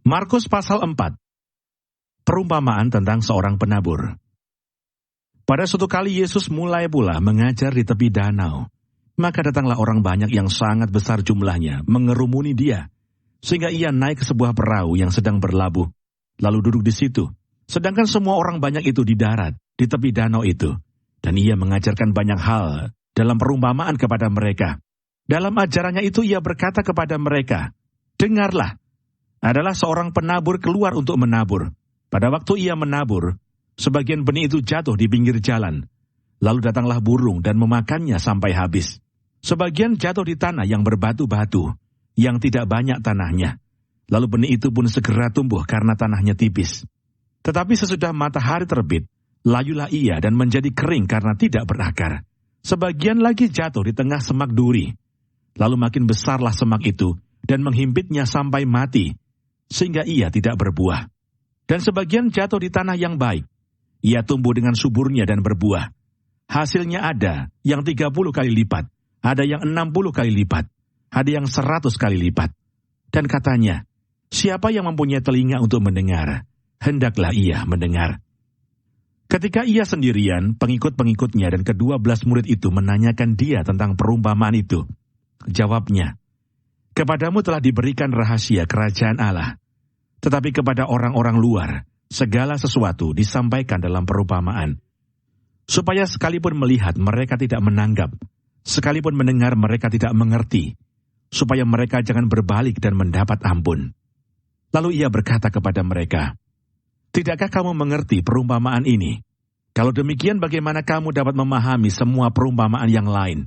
Markus pasal 4. Perumpamaan tentang seorang penabur. Pada suatu kali Yesus mulai pula mengajar di tepi danau. Maka datanglah orang banyak yang sangat besar jumlahnya mengerumuni dia, sehingga ia naik ke sebuah perahu yang sedang berlabuh, lalu duduk di situ. Sedangkan semua orang banyak itu di darat, di tepi danau itu. Dan ia mengajarkan banyak hal dalam perumpamaan kepada mereka. Dalam ajarannya itu ia berkata kepada mereka, "Dengarlah, adalah seorang penabur keluar untuk menabur. Pada waktu ia menabur, sebagian benih itu jatuh di pinggir jalan. Lalu datanglah burung dan memakannya sampai habis. Sebagian jatuh di tanah yang berbatu-batu, yang tidak banyak tanahnya. Lalu benih itu pun segera tumbuh karena tanahnya tipis. Tetapi sesudah matahari terbit, layulah ia dan menjadi kering karena tidak berakar. Sebagian lagi jatuh di tengah semak duri. Lalu makin besarlah semak itu dan menghimpitnya sampai mati, sehingga ia tidak berbuah. Dan sebagian jatuh di tanah yang baik. Ia tumbuh dengan suburnya dan berbuah. Hasilnya ada yang 30 kali lipat, ada yang 60 kali lipat, ada yang 100 kali lipat. Dan katanya, siapa yang mempunyai telinga untuk mendengar, hendaklah ia mendengar." Ketika ia sendirian, pengikut-pengikutnya dan ke-12 murid itu menanyakan dia tentang perumpamaan itu. Jawabnya, "Kepadamu telah diberikan rahasia kerajaan Allah. Tetapi kepada orang-orang luar, segala sesuatu disampaikan dalam perumpamaan. Supaya sekalipun melihat mereka tidak menanggap, sekalipun mendengar mereka tidak mengerti, supaya mereka jangan berbalik dan mendapat ampun." Lalu ia berkata kepada mereka, "Tidakkah kamu mengerti perumpamaan ini? Kalau demikian bagaimana kamu dapat memahami semua perumpamaan yang lain?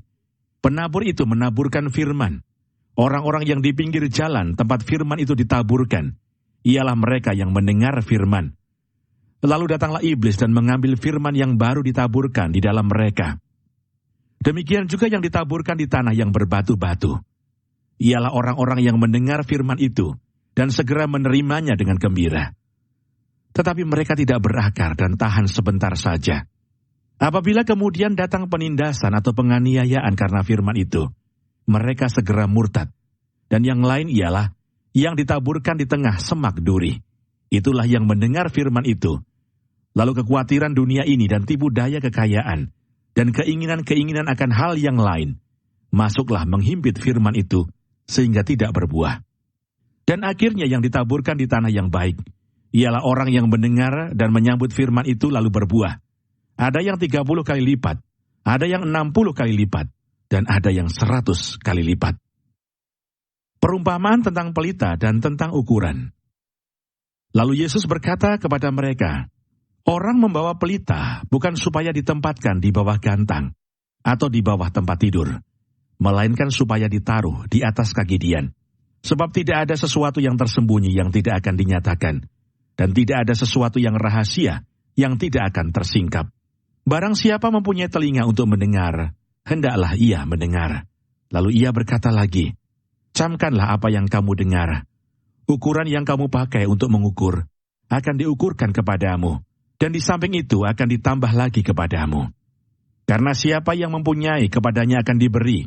Penabur itu menaburkan firman. Orang-orang yang di pinggir jalan tempat firman itu ditaburkan, ialah mereka yang mendengar firman. Lalu datanglah iblis dan mengambil firman yang baru ditaburkan di dalam mereka. Demikian juga yang ditaburkan di tanah yang berbatu-batu. Ialah orang-orang yang mendengar firman itu dan segera menerimanya dengan gembira. Tetapi mereka tidak berakar dan tahan sebentar saja. Apabila kemudian datang penindasan atau penganiayaan karena firman itu, mereka segera murtad. Dan yang lain ialah yang ditaburkan di tengah semak duri. Itulah yang mendengar firman itu. Lalu kekhawatiran dunia ini dan tipu daya kekayaan, dan keinginan-keinginan akan hal yang lain, masuklah menghimpit firman itu, sehingga tidak berbuah. Dan akhirnya yang ditaburkan di tanah yang baik, ialah orang yang mendengar dan menyambut firman itu lalu berbuah. Ada yang 30 kali lipat, ada yang 60 kali lipat, dan ada yang 100 kali lipat. Perumpamaan tentang pelita dan tentang ukuran. Lalu Yesus berkata kepada mereka, "Orang membawa pelita bukan supaya ditempatkan di bawah gantang atau di bawah tempat tidur, melainkan supaya ditaruh di atas kaki dian. Sebab tidak ada sesuatu yang tersembunyi yang tidak akan dinyatakan, dan tidak ada sesuatu yang rahasia yang tidak akan tersingkap. Barang siapa mempunyai telinga untuk mendengar, hendaklah ia mendengar." Lalu ia berkata lagi, "Camkanlah apa yang kamu dengar. Ukuran yang kamu pakai untuk mengukur akan diukurkan kepadamu, dan di samping itu akan ditambah lagi kepadamu. Karena siapa yang mempunyai, kepadanya akan diberi.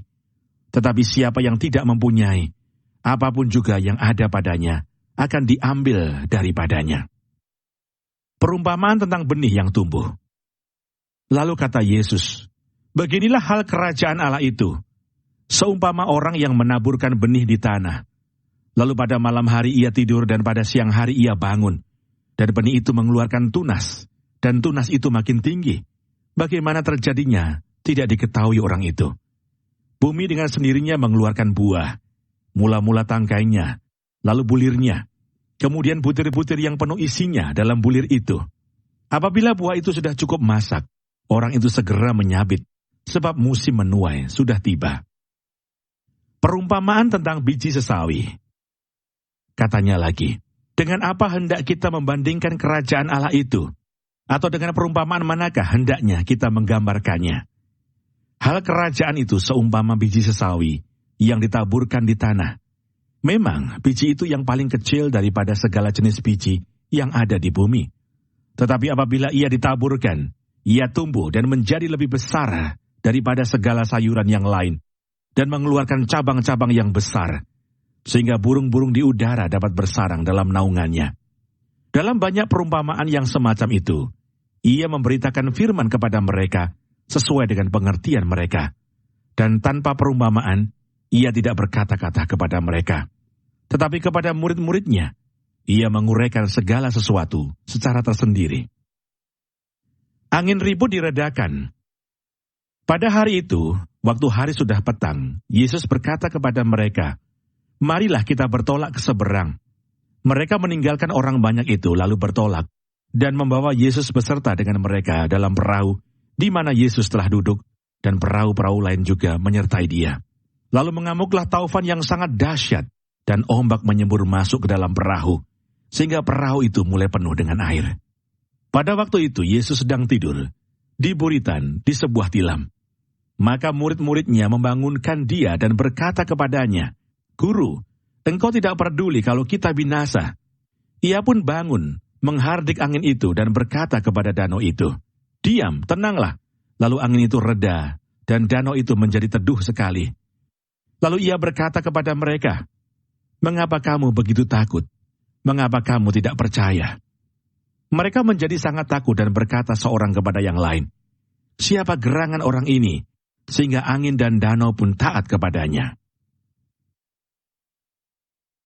Tetapi siapa yang tidak mempunyai, apapun juga yang ada padanya akan diambil daripadanya." Perumpamaan tentang benih yang tumbuh. Lalu kata Yesus, "Beginilah hal kerajaan Allah itu. Seumpama orang yang menaburkan benih di tanah. Lalu pada malam hari ia tidur dan pada siang hari ia bangun. Dan benih itu mengeluarkan tunas, dan tunas itu makin tinggi. Bagaimana terjadinya, tidak diketahui orang itu. Bumi dengan sendirinya mengeluarkan buah, mula-mula tangkainya, lalu bulirnya, kemudian butir-butir yang penuh isinya dalam bulir itu. Apabila buah itu sudah cukup masak, orang itu segera menyabit, sebab musim menuai sudah tiba." Perumpamaan tentang biji sesawi. Katanya lagi, "Dengan apa hendak kita membandingkan kerajaan Allah itu? Atau dengan perumpamaan manakah hendaknya kita menggambarkannya? Hal kerajaan itu seumpama biji sesawi yang ditaburkan di tanah. Memang biji itu yang paling kecil daripada segala jenis biji yang ada di bumi. Tetapi apabila ia ditaburkan, ia tumbuh dan menjadi lebih besar daripada segala sayuran yang lain, dan mengeluarkan cabang-cabang yang besar, sehingga burung-burung di udara dapat bersarang dalam naungannya. Dalam banyak perumpamaan yang semacam itu, ia memberitakan firman kepada mereka sesuai dengan pengertian mereka. Dan tanpa perumpamaan, ia tidak berkata-kata kepada mereka. Tetapi kepada murid-muridnya, ia menguraikan segala sesuatu secara tersendiri. Angin ribut diredakan. Pada hari itu, waktu hari sudah petang, Yesus berkata kepada mereka, "Marilah kita bertolak ke seberang." Mereka meninggalkan orang banyak itu lalu bertolak, dan membawa Yesus beserta dengan mereka dalam perahu, di mana Yesus telah duduk, dan perahu-perahu lain juga menyertai dia. Lalu mengamuklah taufan yang sangat dahsyat, dan ombak menyembur masuk ke dalam perahu, sehingga perahu itu mulai penuh dengan air. Pada waktu itu Yesus sedang tidur, di buritan, di sebuah tilam. Maka murid-muridnya membangunkan dia dan berkata kepadanya, "Guru, engkau tidak peduli kalau kita binasa." Ia pun bangun, menghardik angin itu dan berkata kepada danau itu, "Diam, tenanglah." Lalu angin itu reda, dan danau itu menjadi teduh sekali. Lalu ia berkata kepada mereka, "Mengapa kamu begitu takut? Mengapa kamu tidak percaya?" Mereka menjadi sangat takut dan berkata seorang kepada yang lain, "Siapa gerangan orang ini, sehingga angin dan danau pun taat kepadanya?"